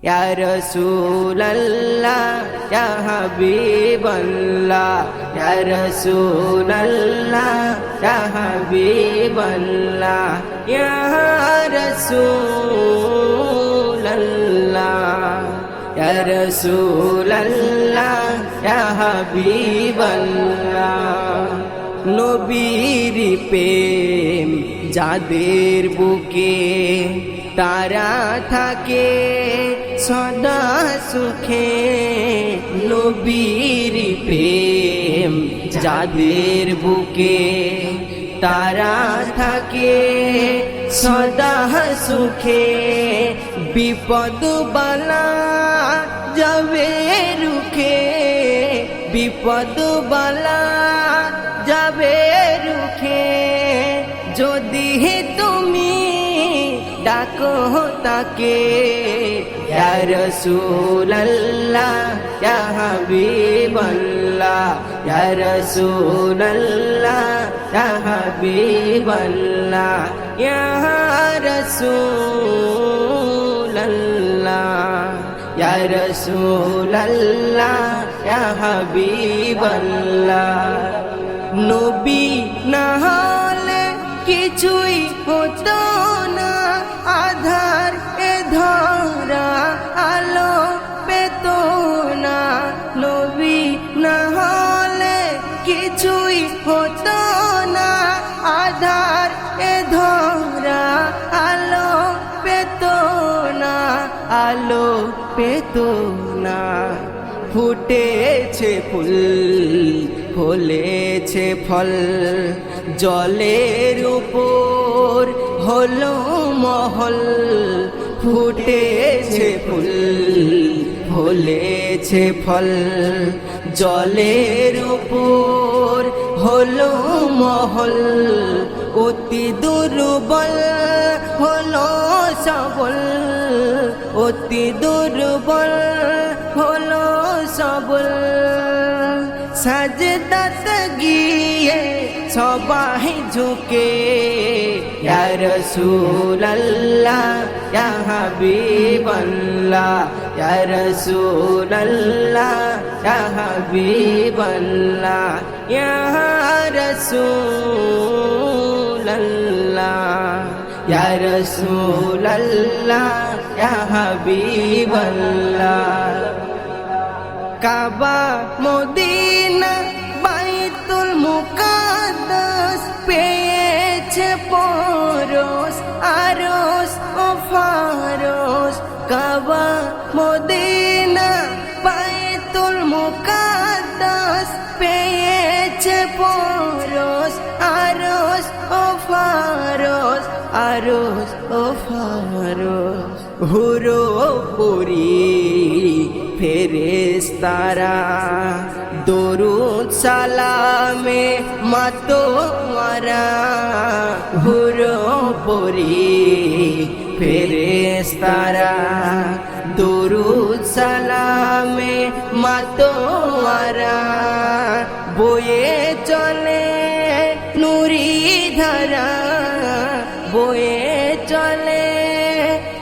ইয়া রাসূলুল্লাহ ইয়া হাবিবাল্লাহ ইয়া রাসূলুল্লাহ ইয়া হাবিবাল্লাহ ইয়া রাসূলুল্লাহ ইয়া রাসূলুল্লাহ ইয়া হাবিবাল্লাহ নবীর প্রেম যাদের বুকে তারা থাকে সদা সুখে নবীর প্রেম যাদের বুকে তারা থাকে সদা সুখে বিপদ বালা যাবে রুখে বিপদ বালা যাবে রুখে যদি তুমি ডাকো তাকে ইয়া রাসূলুল্লাহ ইয়া হাবিবাল্লাহ ইয়া রাসূলুল্লাহ ইয়া হাবিবাল্লাহ ইয়া রাসূলুল্লাহ ইয়া রাসূলুল্লাহ ইয়া হাবিবাল্লাহ নবী না হলে কিছুই হতো না আধার এ ধরা আলো পেত না নবী না হলে কিছুই হতো না আধার এ ধরা আলো পেত না আলো পেত না ফুটেছে ফুল ফলেছে ফল জলের উপর হলো মহল ফুটেছে ফুল ফলেছে ফল জলের উপর হলো মহল অতি দুর্বল হলো সবল অতি দুর্বল হলো সবল সাজদাত গিয়ে সবাই ঝুঁকে ইয়া রাসূলুল্লাহ ইয়া হাবিবাল্লাহ ইয়া রাসূলুল্লাহ ইয়া হাবিবাল্লাহ ইয়া রাসূলুল্লাহ ইয়া রাসূলুল্লাহ ইয়া হাবিবাল্লাহ কাবা মদিনা বাইতুল মুকাদ্দাস পেয়েছে পরশ আরশ ও ফারশ কাবা মদিনা বাইতুল মুকাদ্দাস পেয়েছে পরশ আরশ ও ফারশ আরশ ও ফারশ হুরো পুরি ফেরেশতারা দরুদ সালামে মাতোয়ারা হুরো পুরি ফেরেশতারা দরুদ সালামে মাতোয়ারা বয়ে চলে নুরি ধারা বয়ে চলে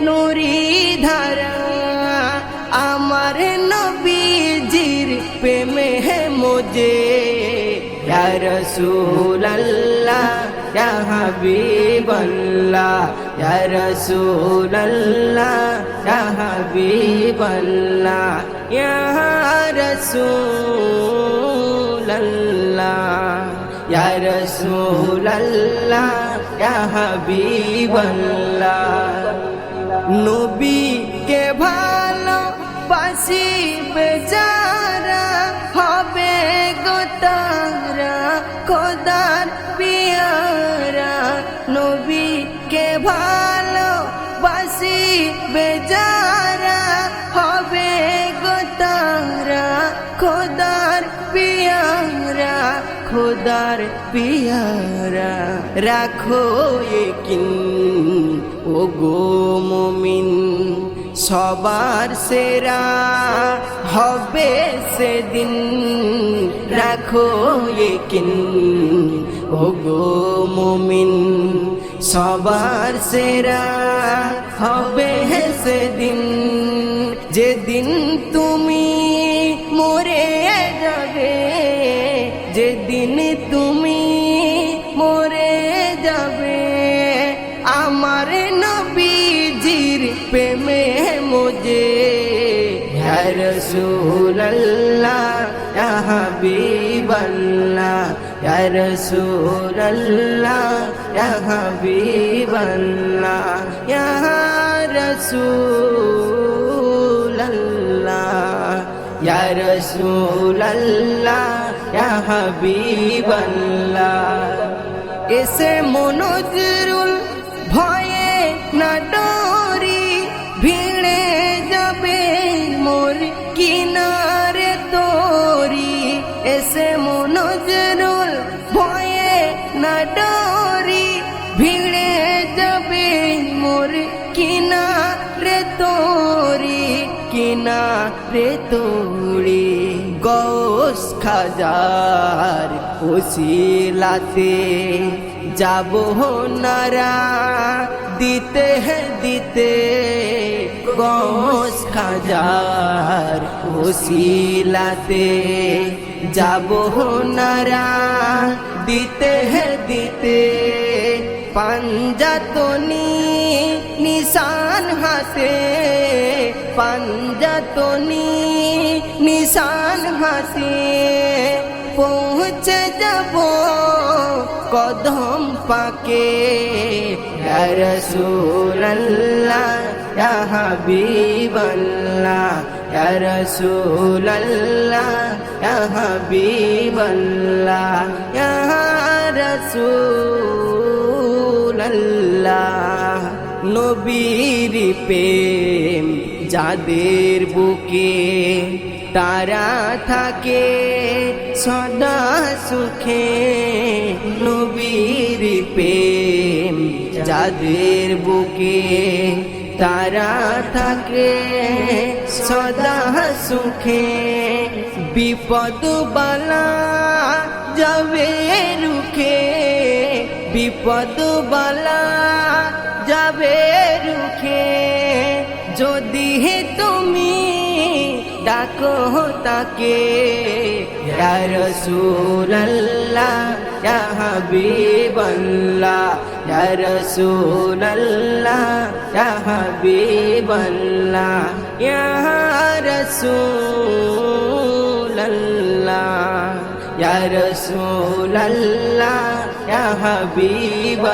নুরি ধারা আমার নবীজির প্রেমে মোজে ইয়া রাসূলুল্লাহ ইয়া হাবিবাল্লাহ ইয়া রাসূলুল্লাহ ইয়া হাবিবাল্লাহ ইয়া রাসূলুল্লাহ ইয়া রাসূলুল্লাহ ইয়া হাবিবাল্লাহ নবীকে ভালোবাসি বেচারা হবে গো তারা খোদার পিয়ারা নবীকে ভালোবাসি বেচারা হবে গো তারা খোদার পিয়ারা খোদার পিয়ারা রাখো ইকিন ও গো মুমিন সবার সেরা হবে সেদিন রাখো ইকিন ও গো মুমিন সবার সেরা হবে সেদিন যেদিন তুমি মরে যাবে, যেদিন তুমি মরে যাবে, আমার নবীজির প্রেমে মোজে ইয়া রাসূলুল্লাহ ইয়া হাবিবাল্লাহ ইয়া রাসূলুল্লাহ ইয়া হাবিবাল্লাহ ইয়া রাসূলুল্লাহ ইয়া রাসূলুল্লাহ ইয়া হাবিবাল্লাহ। এসে মনজরুল ভয়ে না ডরি, ভিড়ে যাবে মোর কিনারে তোরি। এসে মনজরুল ভয়ে না ডরি, ভিড়ে যাবে মোর কিনারে তোরি, কিনারে তোরি। গৌস খাজার ওসিলাতে যাব নারা দিতে দিতে, গৌস খাজার ওসিলাতে যাব নারা দিতে দিতে। পাঞ্জাতনি নিশান হাতে, পাঞ্জাতনি নিশান হাতে, পৌঁছে যাব কদম পাকে ইয়া রাসূলুল্লাহ ইয়া হাবিবাল্লাহ ইয়া রাসূলুল্লাহ ইয়া হাবিবাল্লাহ ইয়া রাসূলুল্লাহ। নবীর প্রেম যাদের বুকে, তারা থাকে সদা সুখে। নবীর প্রেম যাদের বুকে, তারা থাকে সদা সুখে। বিপদ বালা যাবে রুখে, বিপদ বালা যাবে রুখে, যদি তুমি ডাকো তাকে ইয়া রাসূলুল্লাহ ইয়া হাবিবাল্লাহ ইয়া রাসূলুল্লাহ ইয়া হাবিবাল্লাহ ইয়া রাসূলুল্লাহ ইয়া রাসূলুল্লাহ ইয়া হাবিবাল্লাহ।